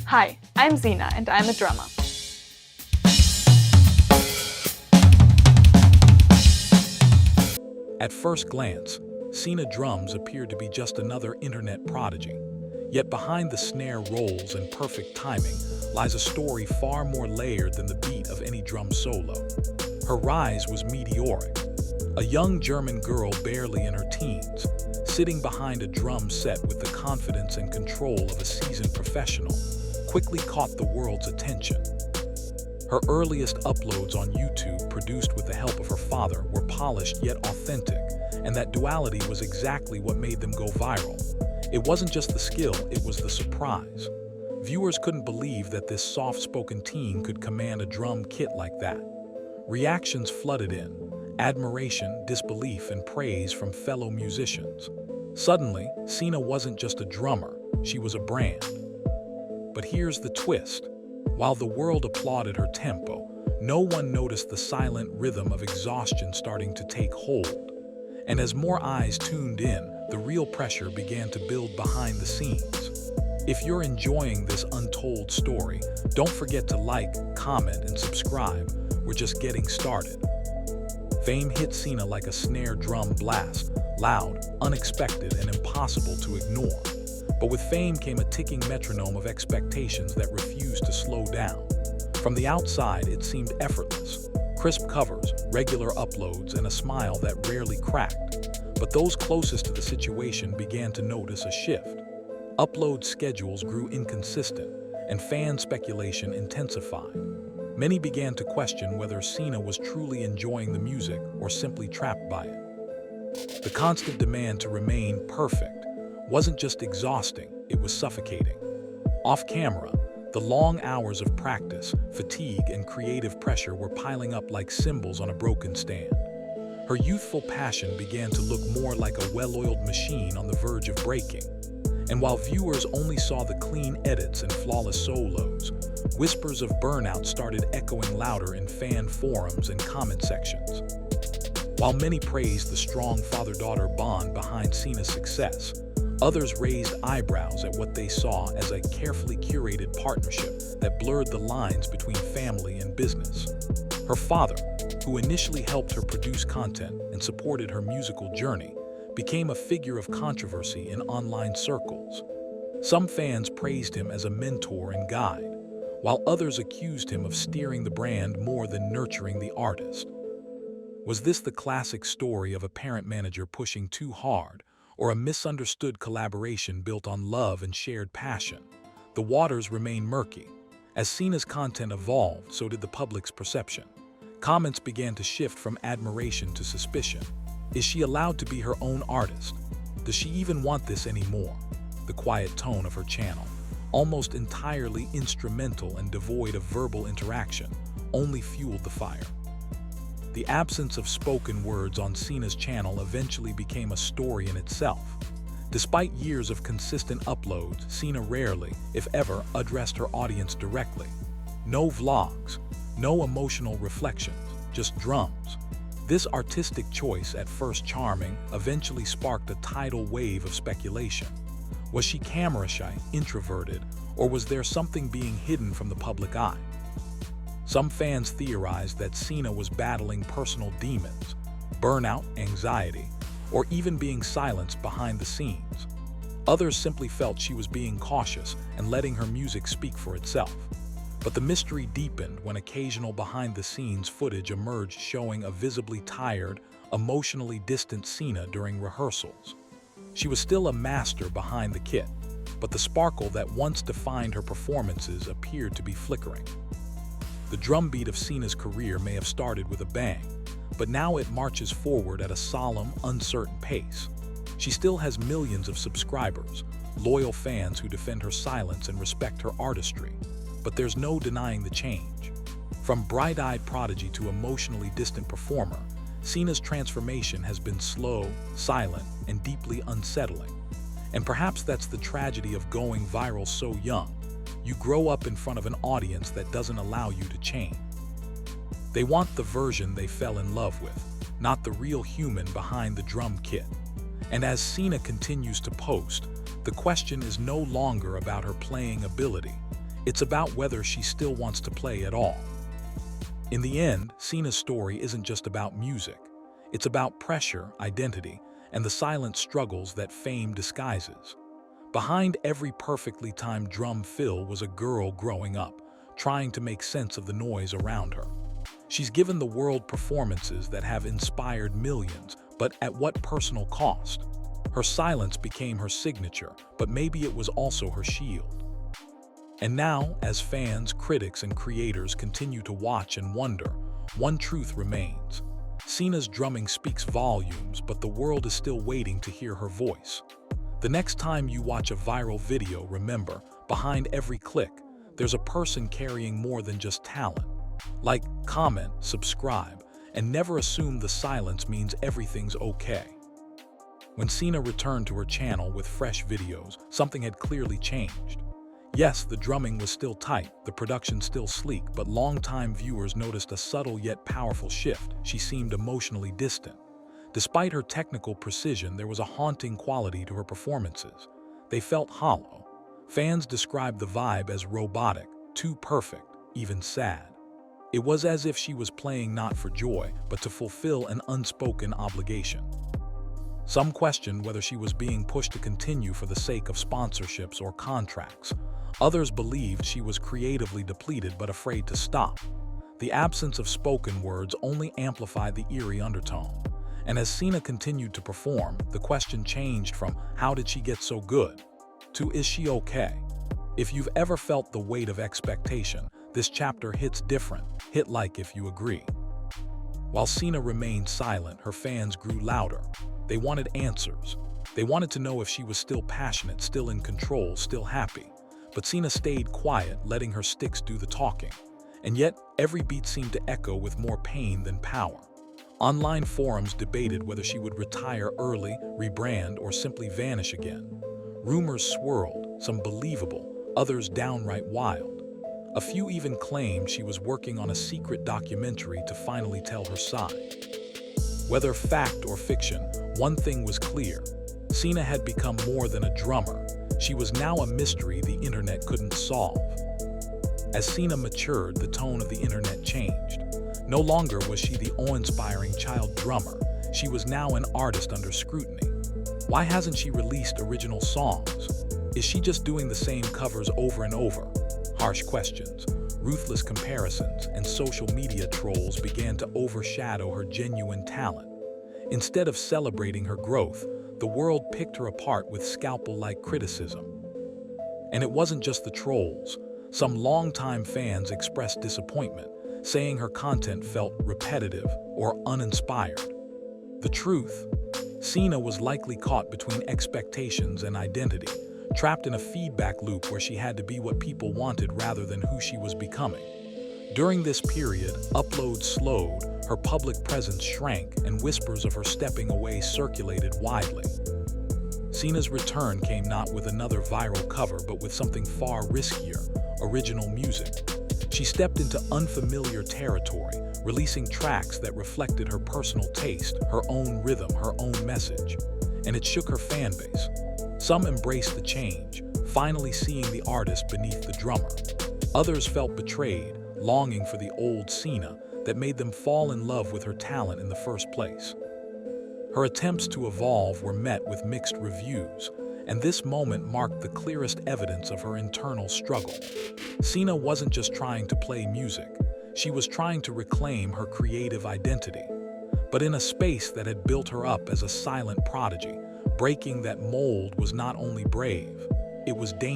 Hi, I'm Sina and I'm a drummer. At first glance, Sina Drums appeared to be just another internet prodigy. Yet behind the snare rolls and perfect timing lies a story far more layered than the beat of any drum solo. Her rise was meteoric. A young German girl barely in her teens, sitting behind a drum set with the confidence and control of a seasoned professional, quickly caught the world's attention. Her earliest uploads on YouTube, produced with the help of her father, were polished yet authentic, and that duality was exactly what made them go viral. It wasn't just the skill, it was the surprise. Viewers couldn't believe that this soft-spoken teen could command a drum kit like that. Reactions flooded in, admiration, disbelief, and praise from fellow musicians. Suddenly, Sina wasn't just a drummer, she was a brand. But here's the twist. While the world applauded her tempo, no one noticed the silent rhythm of exhaustion starting to take hold. And as more eyes tuned in, the real pressure began to build behind the scenes. If you're enjoying this untold story, don't forget to like, comment, and subscribe. We're just getting started. Fame hit Sina like a snare drum blast, loud, unexpected, and impossible to ignore. But with fame came a ticking metronome of expectations that refused to slow down. From the outside, it seemed effortless. Crisp covers, regular uploads, and a smile that rarely cracked. But those closest to the situation began to notice a shift. Upload schedules grew inconsistent, and fan speculation intensified. Many began to question whether Sina was truly enjoying the music or simply trapped by it. The constant demand to remain perfect wasn't just exhausting, it was suffocating. Off camera, the long hours of practice, fatigue, and creative pressure were piling up like cymbals on a broken stand. Her youthful passion began to look more like a well-oiled machine on the verge of breaking. And while viewers only saw the clean edits and flawless solos, whispers of burnout started echoing louder in fan forums and comment sections. While many praised the strong father-daughter bond behind Sina's success, others raised eyebrows at what they saw as a carefully curated partnership that blurred the lines between family and business. Her father, who initially helped her produce content and supported her musical journey, became a figure of controversy in online circles. Some fans praised him as a mentor and guide, while others accused him of steering the brand more than nurturing the artist. Was this the classic story of a parent-manager pushing too hard, or a misunderstood collaboration built on love and shared passion? The waters remain murky. As Sina's content evolved, so did the public's perception. Comments began to shift from admiration to suspicion. Is she allowed to be her own artist? Does she even want this anymore? The quiet tone of her channel, almost entirely instrumental and devoid of verbal interaction, only fueled the fire. The absence of spoken words on Sina's channel eventually became a story in itself. Despite years of consistent uploads, Sina rarely, if ever, addressed her audience directly. No vlogs, no emotional reflections, just drums. This artistic choice, at first charming, eventually sparked a tidal wave of speculation. Was she camera-shy, introverted, or was there something being hidden from the public eye? Some fans theorized that Sina was battling personal demons, burnout, anxiety, or even being silenced behind the scenes. Others simply felt she was being cautious and letting her music speak for itself. But the mystery deepened when occasional behind-the-scenes footage emerged showing a visibly tired, emotionally distant Sina during rehearsals. She was still a master behind the kit, but the sparkle that once defined her performances appeared to be flickering. The drumbeat of Sina's career may have started with a bang, but now it marches forward at a solemn, uncertain pace. She still has millions of subscribers, loyal fans who defend her silence and respect her artistry. But there's no denying the change. From bright-eyed prodigy to emotionally distant performer, Sina's transformation has been slow, silent, and deeply unsettling. And perhaps that's the tragedy of going viral so young. You grow up in front of an audience that doesn't allow you to change. They want the version they fell in love with, not the real human behind the drum kit. And as Sina continues to post, the question is no longer about her playing ability. It's about whether she still wants to play at all. In the end, Sina's story isn't just about music. It's about pressure, identity, and the silent struggles that fame disguises. Behind every perfectly timed drum fill was a girl growing up, trying to make sense of the noise around her. She's given the world performances that have inspired millions, but at what personal cost? Her silence became her signature, but maybe it was also her shield. And now, as fans, critics, and creators continue to watch and wonder, one truth remains. Sina's drumming speaks volumes, but the world is still waiting to hear her voice. The next time you watch a viral video, remember, behind every click, there's a person carrying more than just talent. Like, comment, subscribe, and never assume the silence means everything's okay. When Sina returned to her channel with fresh videos, something had clearly changed. Yes, the drumming was still tight, the production still sleek, but longtime viewers noticed a subtle yet powerful shift. She seemed emotionally distant. Despite her technical precision, there was a haunting quality to her performances. They felt hollow. Fans described the vibe as robotic, too perfect, even sad. It was as if she was playing not for joy, but to fulfill an unspoken obligation. Some questioned whether she was being pushed to continue for the sake of sponsorships or contracts. Others believed she was creatively depleted but afraid to stop. The absence of spoken words only amplified the eerie undertone. And as Sina continued to perform, the question changed from "how did she get so good?" to "is she okay?" If you've ever felt the weight of expectation, this chapter hits different. Hit like if you agree. While Sina remained silent, her fans grew louder. They wanted answers. They wanted to know if she was still passionate, still in control, still happy. But Sina stayed quiet, letting her sticks do the talking. And yet, every beat seemed to echo with more pain than power. Online forums debated whether she would retire early, rebrand, or simply vanish again. Rumors swirled, some believable, others downright wild. A few even claimed she was working on a secret documentary to finally tell her side. Whether fact or fiction, one thing was clear. Sina had become more than a drummer. She was now a mystery the internet couldn't solve. As Sina matured, the tone of the internet changed. No longer was she the awe-inspiring child drummer. She was now an artist under scrutiny. Why hasn't she released original songs? Is she just doing the same covers over and over? Harsh questions, ruthless comparisons, and social media trolls began to overshadow her genuine talent. Instead of celebrating her growth, the world picked her apart with scalpel-like criticism. And it wasn't just the trolls. Some longtime fans expressed disappointment, saying her content felt repetitive or uninspired. The truth? Sina was likely caught between expectations and identity, trapped in a feedback loop where she had to be what people wanted rather than who she was becoming. During this period, uploads slowed, her public presence shrank, and whispers of her stepping away circulated widely. Sina's return came not with another viral cover, but with something far riskier: original music. She stepped into unfamiliar territory, releasing tracks that reflected her personal taste, her own rhythm, her own message. And it shook her fan base. Some embraced the change, finally seeing the artist beneath the drummer. Others felt betrayed, longing for the old Sina that made them fall in love with her talent in the first place. Her attempts to evolve were met with mixed reviews, and this moment marked the clearest evidence of her internal struggle. Sina wasn't just trying to play music, she was trying to reclaim her creative identity. But in a space that had built her up as a silent prodigy, breaking that mold was not only brave, it was dangerous.